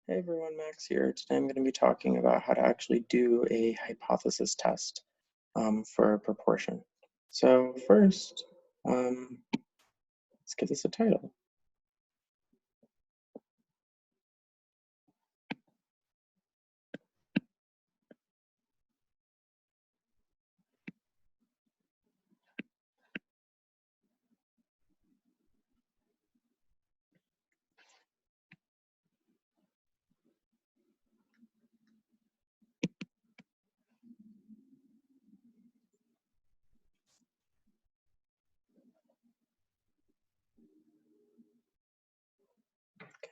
Hey everyone, Max here. Today I'm going to be talking about how to actually do a hypothesis test for a proportion. So first, let's give this a title.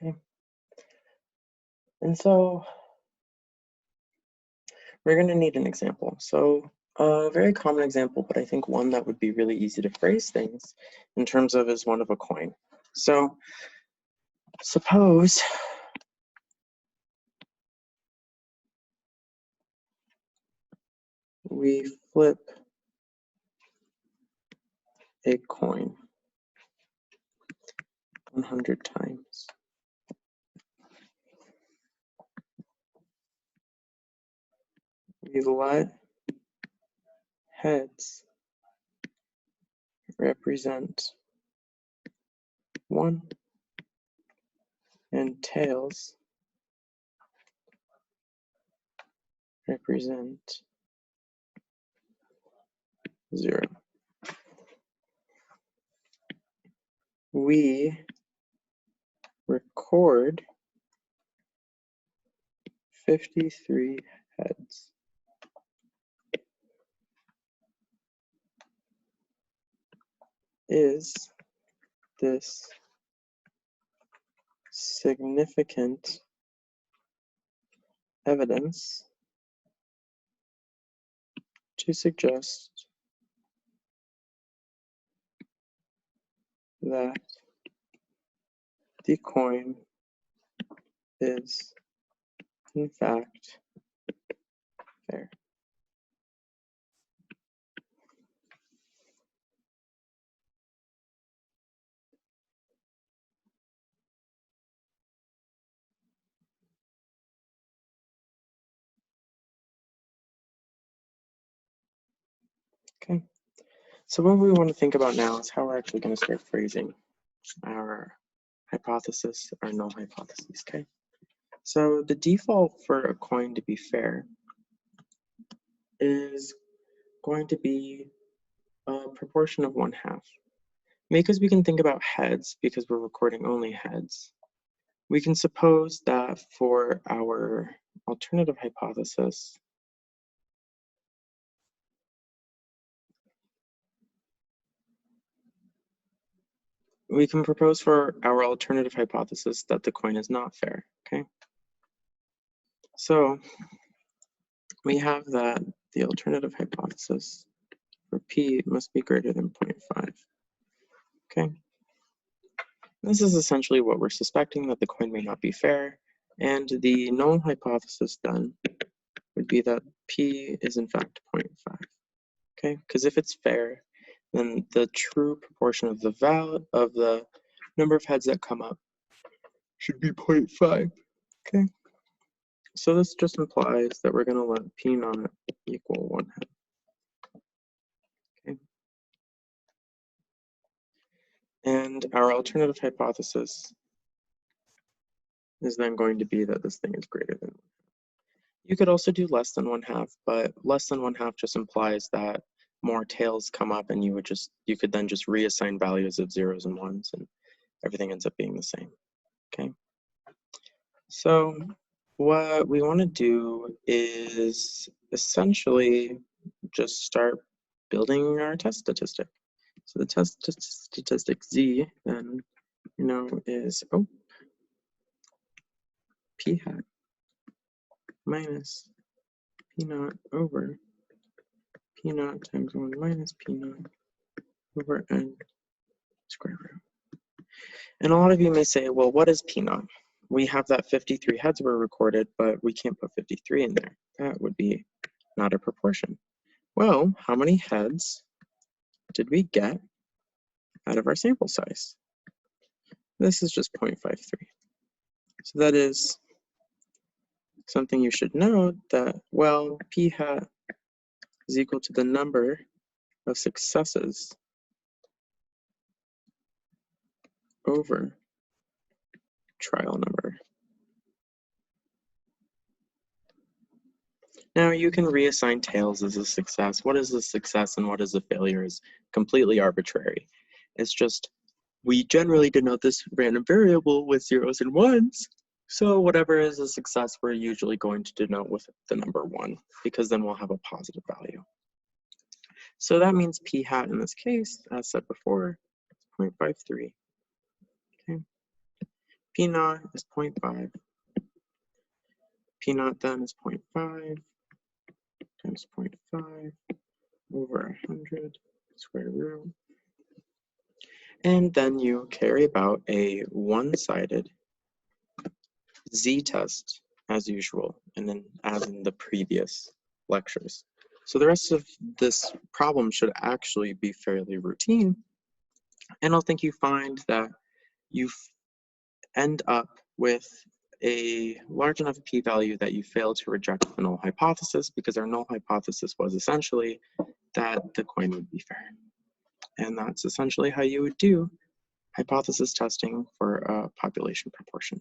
Okay, and so we're going to need an example. So a very common example, but I think one that would be really easy to phrase things in terms of is one of a coin. So suppose we flip a coin 100 times. We let heads represent 1 and tails represent 0. We record 53 heads. Is this significant evidence to suggest that the coin is in fact fair? Okay, so what we want to think about now is how we're actually going to start phrasing our hypothesis, our null hypotheses, okay? So the default for a coin to be fair is going to be a proportion of 1/2. Because we can think about heads, because we're recording only heads, we can suppose that for our alternative hypothesis, we can propose for our alternative hypothesis that the coin is not fair, okay? So we have that the alternative hypothesis for P must be greater than 0.5, okay? This is essentially what we're suspecting, that the coin may not be fair, and the null hypothesis then would be that P is in fact 0.5, okay? Because if it's fair, then the true proportion of the value of the number of heads that come up should be 0.5, okay? So this just implies that we're going to let P naught equal 1 head. Okay. And our alternative hypothesis is then going to be that this thing is greater than 1. You could also do less than 1/2, but less than 1/2 just implies that more tails come up, and you could then just reassign values of 0s and 1s, and everything ends up being the same. Okay. So what we want to do is essentially just start building our test statistic. So the test statistic Z then, is P hat minus P naught over P naught times 1 minus P naught over N square root. And a lot of you may say, well, what is P naught? We have that 53 heads were recorded, but we can't put 53 in there. That would be not a proportion. Well, how many heads did we get out of our sample size? This is just 0.53. So that is something you should know that, well, p hat is equal to the number of successes over trial number. Now you can reassign tails as a success. What is a success and what is a failure is completely arbitrary. It's just, we generally denote this random variable with zeros and ones. So whatever is a success, we're usually going to denote with the number 1, because then we'll have a positive value. So that means p hat in this case, as said before, is 0.53. Okay. P naught is 0.5. P naught then is 0.5 times 0.5 over 100 square root. And then you carry about a one-sided z-test as usual, and then as in the previous lectures. So the rest of this problem should actually be fairly routine. And I think you find that you end up with a large enough p-value that you fail to reject the null hypothesis, because our null hypothesis was essentially that the coin would be fair. And that's essentially how you would do hypothesis testing for a population proportion.